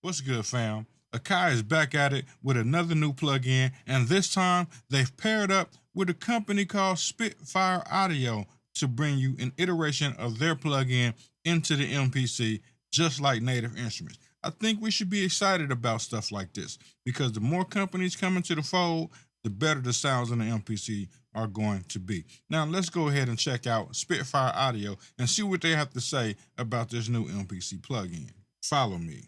What's good, fam? Akai is back at it with another new plugin, and this time they've paired up with a company called Spitfire Audio to bring you an iteration of their plugin into the MPC, just like Native Instruments. I think we should be excited about stuff like this because the more companies come into the fold, the better the sounds in the MPC are going to be. Now, let's go ahead and check out Spitfire Audio and see what they have to say about this new MPC plugin. Follow me.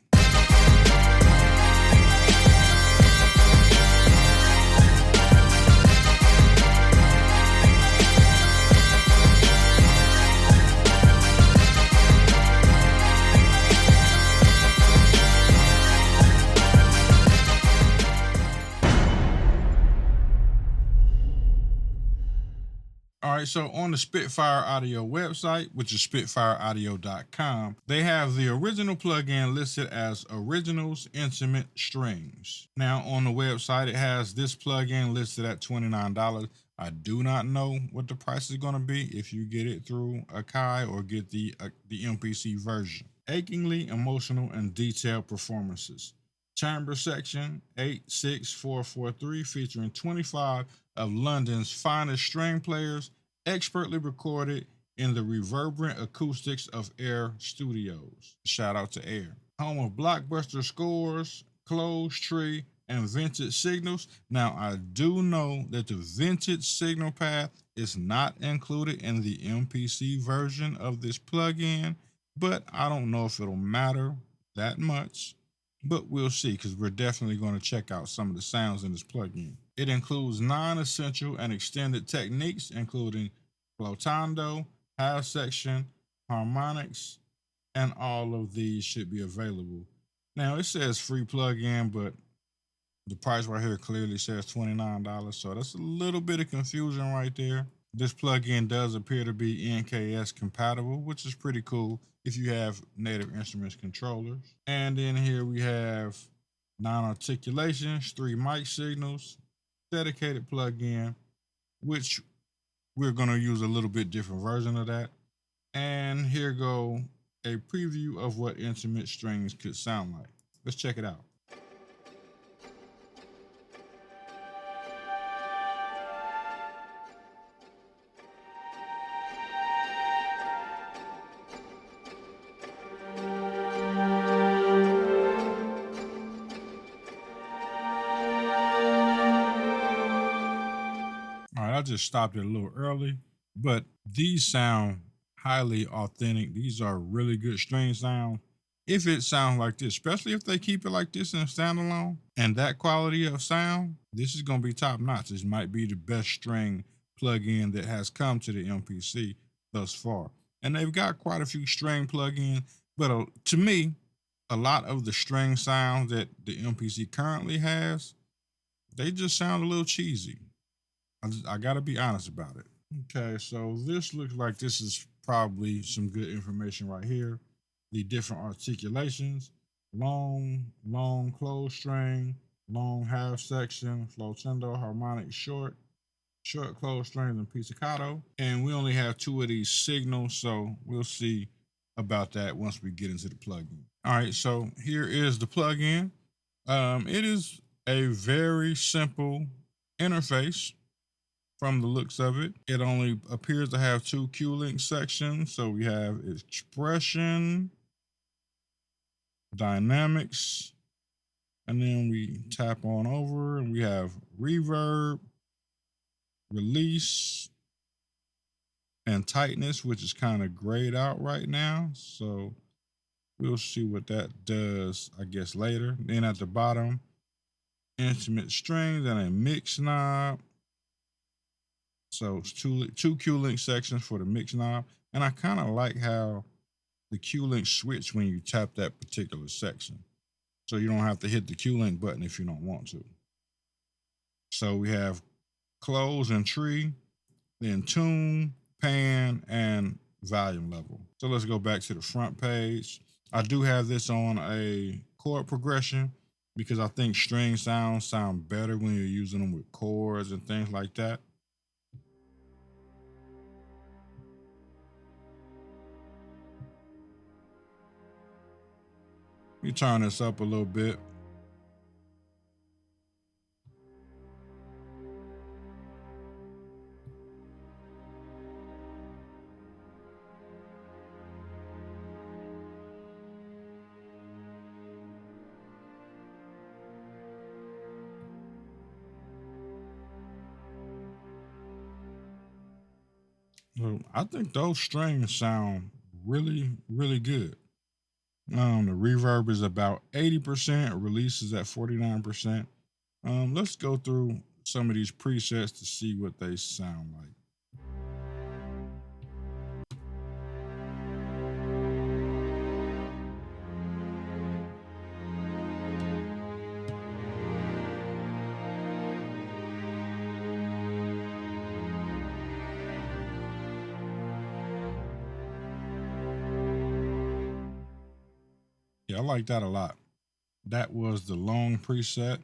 All right, so on the Spitfire Audio website, which is spitfireaudio.com, they have the original plugin listed as Originals Intimate Strings. Now, on the website, it has this plugin listed at $29. I do not know what the price is going to be if you get it through Akai or get the MPC version. Achingly emotional and detailed performances. Chamber section 86443 featuring 25 of London's finest string players, expertly recorded in the reverberant acoustics of Air Studios. Shout out to Air. Home of blockbuster scores, closed tree, and vintage signals. Now, I do know that the vintage signal path is not included in the MPC version of this plugin, but I don't know if it'll matter that much. But we'll see, because we're definitely going to check out some of the sounds in this plugin. It includes non-essential and extended techniques, including flotando, half section, harmonics, and all of these should be available. Now, it says free plugin, but the price right here clearly says $29, so that's a little bit of confusion right there. This plugin does appear to be NKS compatible, which is pretty cool if you have Native Instruments controllers. And then here we have 9 articulations, 3 mic signals, dedicated plugin, which we're going to use a little bit different version of that. And here go a preview of what intimate strings could sound like. Let's check it out. All right, I just stopped it a little early, but these sound highly authentic. These are really good string sounds. If it sounds like this, especially if they keep it like this in standalone and that quality of sound, this is going to be top notch. This might be the best string plugin that has come to the MPC thus far. And they've got quite a few string plugins, but to me, a lot of the string sounds that the MPC currently has, they just sound a little cheesy. I got to be honest about it. Okay, so this looks like this is probably some good information right here. The different articulations, long closed string, long half section, flotendo, harmonic short closed strings, and pizzicato. And we only have 2 of these signals, so we'll see about that once we get into the plugin. All right, so here is the plugin. It is a very simple interface. From the looks of it, it only appears to have 2 Q-Link sections. So we have expression, dynamics, and then we tap on over and we have reverb, release, and tightness, which is kind of grayed out right now. So we'll see what that does, I guess, later. Then at the bottom, instrument strings and a mix knob. So it's two Q-Link sections for the mix knob. And I kind of like how the Q-Link switch when you tap that particular section. So you don't have to hit the Q-Link button if you don't want to. So we have close and tree, then tune, pan, and volume level. So let's go back to the front page. I do have this on a chord progression because I think string sounds sound better when you're using them with chords and things like that. me turn this up a little bit. I think those strings sound really, really good. The reverb is about 80%, release is at 49%. Let's go through some of these presets to see what they sound like. Yeah, I like that a lot. That was the long preset,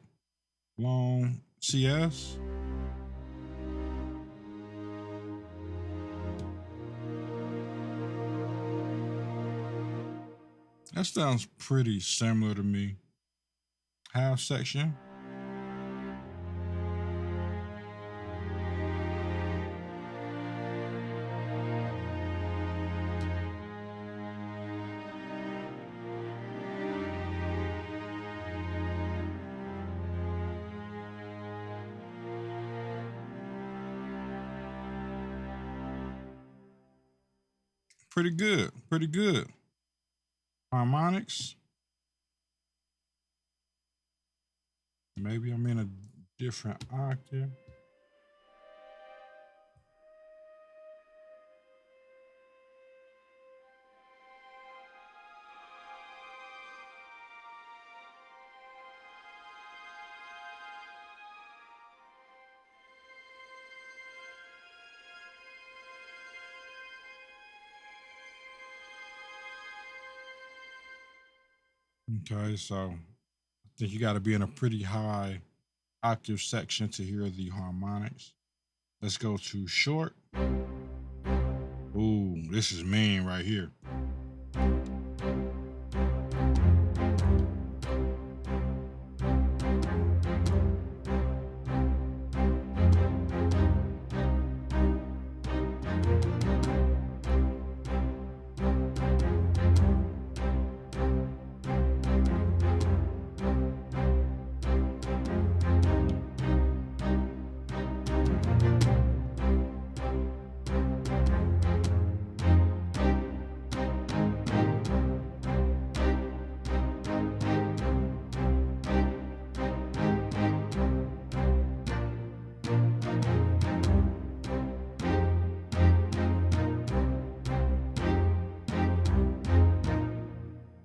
long CS. That sounds pretty similar to me. Half section. Pretty good, pretty good. Harmonics. Maybe I'm in a different octave. Okay, so I think you got to be in a pretty high octave section to hear the harmonics. Let's go to short. Ooh, this is mean right here.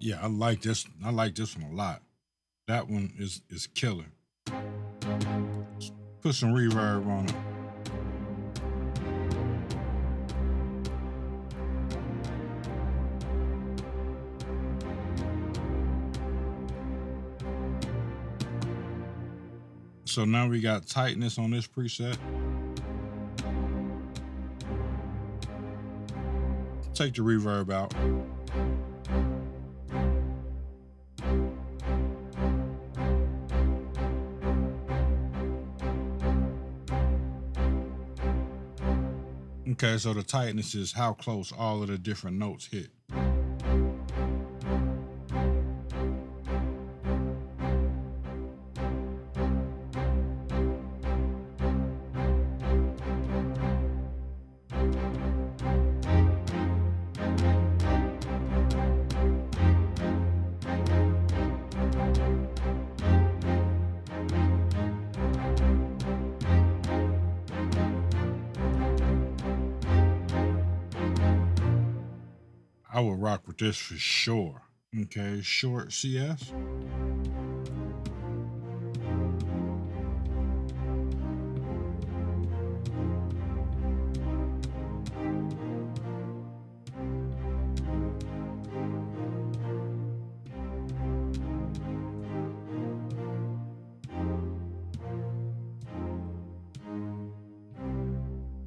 Yeah, I like this. I like this one a lot. That one is killer. Let's put some reverb on it. So now we got tightness on this preset. Take the reverb out. Okay, so the tightness is how close all of the different notes hit. I would rock with this for sure. Okay, short CS.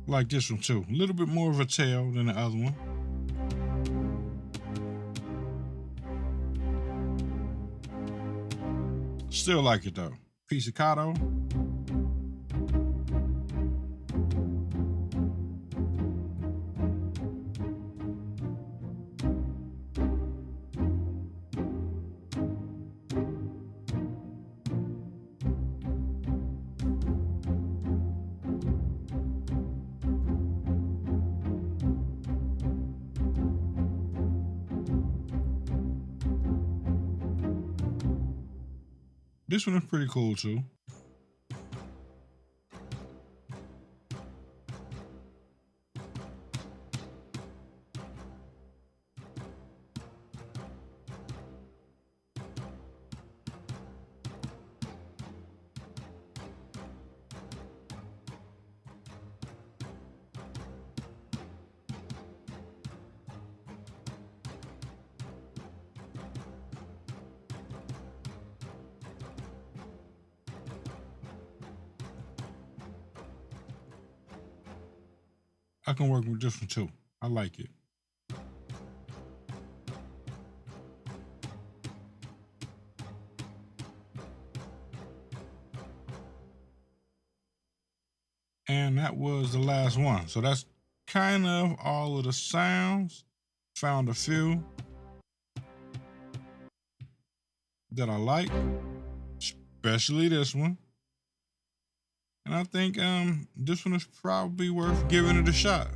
Like this one too. A little bit more of a tail than the other one. Still like it though. Pizzicato. This one is pretty cool too. I can work with this one too. I like it. And that was the last one. So that's kind of all of the sounds. Found a few that I like, especially this one. And I think this one is probably worth giving it a shot.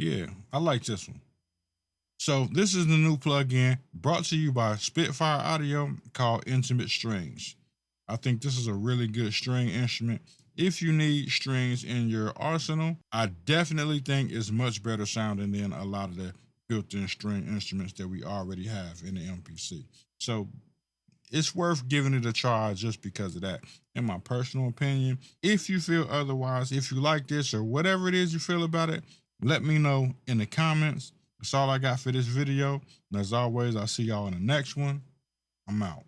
Yeah, I like this one. So this is the new plugin brought to you by Spitfire Audio called Intimate Strings. I think this is a really good string instrument. If you need strings in your arsenal, I definitely think it's much better sounding than a lot of the built-in string instruments that we already have in the MPC. So it's worth giving it a try just because of that, in my personal opinion. If you feel otherwise, if you like this or whatever it is you feel about it, let me know in the comments. That's all I got for this video. And as always, I'll see y'all in the next one. I'm out.